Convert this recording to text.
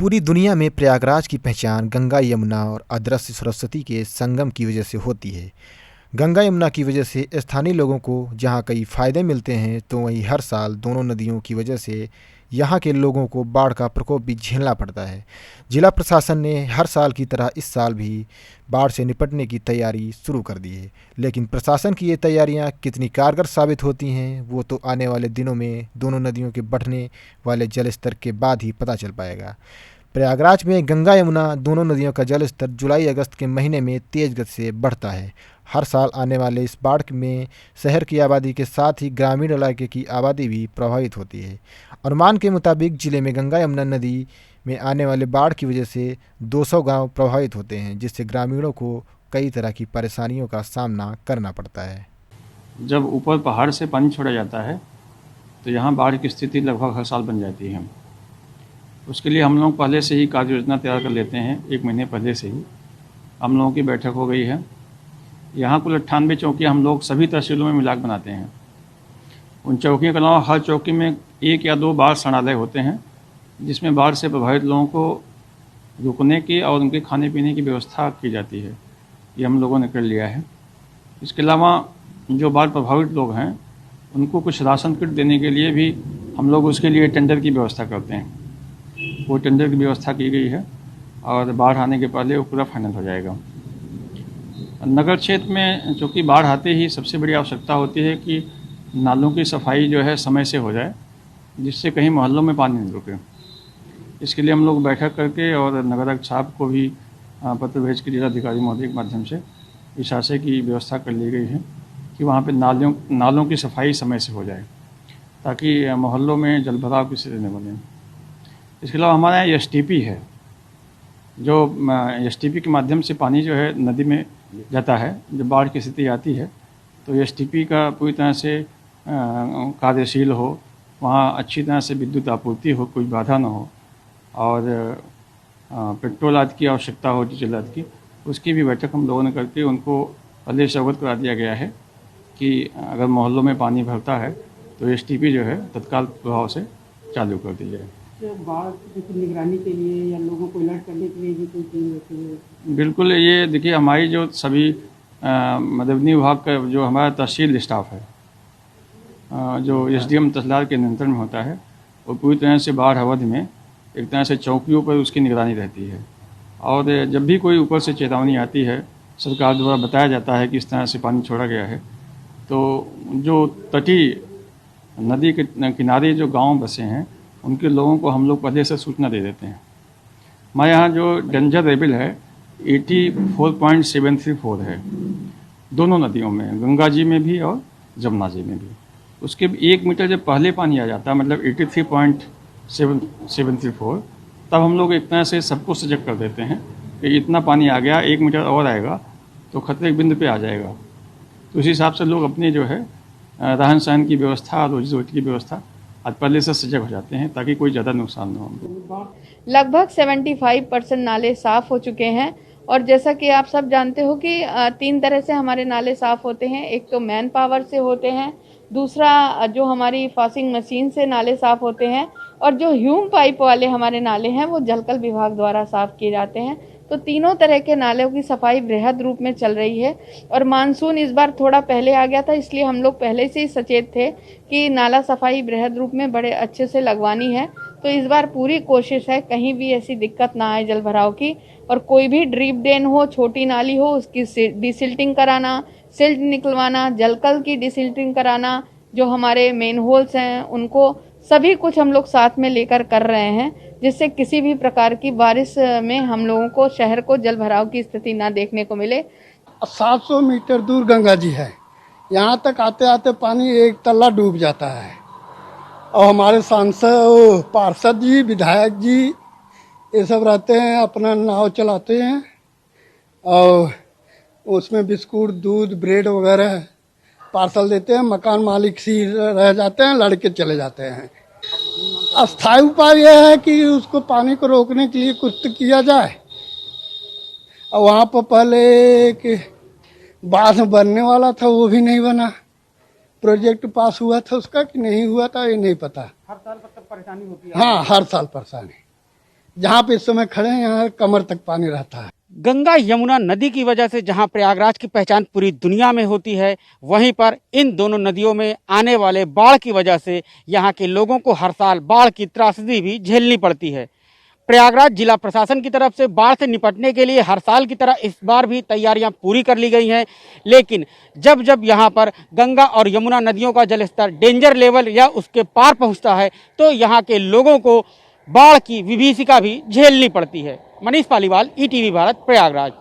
पूरी दुनिया में प्रयागराज की पहचान गंगा यमुना और अदृश्य सरस्वती के संगम की वजह से होती है। गंगा यमुना की वजह से स्थानीय लोगों को जहां कई फ़ायदे मिलते हैं, तो वहीं हर साल दोनों नदियों की वजह से यहां के लोगों को बाढ़ का प्रकोप भी झेलना पड़ता है। जिला प्रशासन ने हर साल की तरह इस साल भी बाढ़ से निपटने की तैयारी शुरू कर दी है, लेकिन प्रशासन की ये तैयारियां कितनी कारगर साबित होती हैं, वो तो आने वाले दिनों में दोनों नदियों के बढ़ने वाले जल स्तर के बाद ही पता चल पाएगा। प्रयागराज में गंगा यमुना दोनों नदियों का जल स्तर जुलाई अगस्त के महीने में तेज गति से बढ़ता है। हर साल आने वाले इस बाढ़ में शहर की आबादी के साथ ही ग्रामीण इलाके की आबादी भी प्रभावित होती है। अनुमान के मुताबिक जिले में गंगा यमुना नदी में आने वाले बाढ़ की वजह से 200 गांव प्रभावित होते हैं, जिससे ग्रामीणों को कई तरह की परेशानियों का सामना करना पड़ता है। जब ऊपर पहाड़ से पानी छोड़ा जाता है तो यहाँ बाढ़ की स्थिति लगभग हर साल बन जाती है। उसके लिए हम लोग पहले से ही कार्य योजना तैयार कर लेते हैं। 1 महीने पहले से ही हम लोगों की बैठक हो गई है। यहाँ कुल 98 चौकियाँ हम लोग सभी तहसीलों में मिलाकर बनाते हैं। उन चौकियों के अलावा हर चौकी में 1 या 2 बाढ़ शरणालय होते हैं, जिसमें बाढ़ से प्रभावित लोगों को रुकने की और उनके खाने पीने की व्यवस्था की जाती है। ये हम लोगों ने कर लिया है। इसके अलावा जो बाढ़ प्रभावित लोग हैं उनको कुछ राशन किट देने के लिए भी हम लोग उसके लिए टेंडर की व्यवस्था करते हैं। वो टेंडर की व्यवस्था की गई है और बाढ़ आने के पहले वो पूरा फाइनल हो जाएगा। नगर क्षेत्र में चूँकि बाढ़ आते ही सबसे बड़ी आवश्यकता होती है कि नालों की सफाई जो है समय से हो जाए, जिससे कहीं मोहल्लों में पानी नहीं रुके। इसके लिए हम लोग बैठक करके और नगर आयुक्त साहब को भी पत्र भेज के जिलाधिकारी महोदय के माध्यम से इस आशय की व्यवस्था कर ली गई है कि वहाँ पे नालों की सफाई समय से हो जाए, ताकि मोहल्लों में जल भराव की स्थिति न बने। इसके अलावा हमारा यहाँ STP है, जो STP के माध्यम से पानी जो है नदी में जाता है। जब बाढ़ की स्थिति आती है तो STP का पूरी तरह से कार्यशील हो, वहाँ अच्छी तरह से विद्युत आपूर्ति हो, कोई बाधा ना हो, और पेट्रोल आदि की आवश्यकता हो, डीजल आदि की, उसकी भी बैठक हम लोगों ने करके उनको पहले से अवगत करा दिया गया है कि अगर मोहल्लों में पानी भरता है तो STP जो है तत्काल प्रभाव से चालू कर दी जाए। बाढ़ की निगरानी के लिए या लोगों को अलर्ट करने के लिए भी कोई टीम रखी है? बिल्कुल, ये देखिए हमारी जो सभी मददनी विभाग का जो हमारा तहसील स्टाफ है, जो SDM तहसीलदार के नियंत्रण में होता है, वो पूरी तरह से बाढ़ अवधि में एक तरह से चौकियों पर उसकी निगरानी रहती है। और जब भी कोई ऊपर से चेतावनी आती है, सरकार द्वारा बताया जाता है कि इस तरह से पानी छोड़ा गया है, तो जो तटीय नदी के किनारे जो गांव बसे हैं उनके लोगों को हम लोग पहले से सूचना दे देते हैं। हमारे यहाँ जो डेंजर लेवल है 84.734 है, दोनों नदियों में, गंगा जी में भी और जमुना जी में भी। उसके 1 मीटर जब पहले पानी आ जाता है, मतलब 83.734, तब हम लोग एक तरह से सबको सजग कर देते हैं कि इतना पानी आ गया, 1 मीटर और आएगा तो खतरे के बिंदु पे आ जाएगा। तो उसी हिसाब से लोग अपनी जो है रहन सहन की व्यवस्था, रोजी रोटी की व्यवस्था आज पहले से सजग हो जाते हैं, ताकि कोई ज़्यादा नुकसान न हो। लगभग 75% नाले साफ़ हो चुके हैं। और जैसा कि आप सब जानते हो कि 3 तरह से हमारे नाले साफ़ होते हैं। एक तो मैन पावर से होते हैं, दूसरा जो हमारी फॉसिंग मशीन से नाले साफ़ होते हैं, और जो ह्यूम पाइप वाले हमारे नाले हैं वो जलकल विभाग द्वारा साफ़ किए जाते हैं। तो तीनों तरह के नालों की सफाई बृहद रूप में चल रही है। और मानसून इस बार थोड़ा पहले आ गया था, इसलिए हम लोग पहले से ही सचेत थे कि नाला सफाई बृहद रूप में बड़े अच्छे से लगवानी है। तो इस बार पूरी कोशिश है कहीं भी ऐसी दिक्कत ना आए जल भराव की, और कोई भी ड्रीप ड्रेन हो, छोटी नाली हो, उसकी डिसिल्टिंग कराना, सिल्ट निकलवाना, जलकल की डिसिल्टिंग कराना, जो हमारे मेन होल्स हैं उनको सभी कुछ हम लोग साथ में लेकर कर रहे हैं, जिससे किसी भी प्रकार की बारिश में हम लोगों को शहर को जल भराव की स्थिति ना देखने को मिले। 700 मीटर दूर गंगा जी है, यहाँ तक आते आते पानी 1 तल्ला डूब जाता है। और हमारे सांसद, पार्षद जी, विधायक जी ये सब रहते हैं, अपना नाव चलाते हैं और उसमें बिस्कुट, दूध, ब्रेड वगैरह पार्सल देते हैं। मकान मालिक सी रह जाते हैं, लड़के चले जाते हैं। अस्थायी उपाय यह है कि उसको पानी को रोकने के लिए कुछ तो किया जाए। और वहाँ पर पहले एक बांध बनने वाला था, वो भी नहीं बना। प्रोजेक्ट पास हुआ था उसका कि नहीं हुआ था ये नहीं पता। हर साल मतलब परेशानी होती है? हाँ, हर साल परेशानी। जहाँ पे इस समय खड़े हैं यहाँ कमर तक पानी रहता है। गंगा यमुना नदी की वजह से जहां प्रयागराज की पहचान पूरी दुनिया में होती है, वहीं पर इन दोनों नदियों में आने वाले बाढ़ की वजह से यहां के लोगों को हर साल बाढ़ की त्रासदी भी झेलनी पड़ती है। प्रयागराज जिला प्रशासन की तरफ से बाढ़ से निपटने के लिए हर साल की तरह इस बार भी तैयारियां पूरी कर ली गई हैं, लेकिन जब जब यहां पर गंगा और यमुना नदियों का जलस्तर डेंजर लेवल या उसके पार पहुंचता है तो यहां के लोगों को बाढ़ की विभीषिका भी झेलनी पड़ती है। मनीष पालीवाल, ईटीवी भारत, प्रयागराज।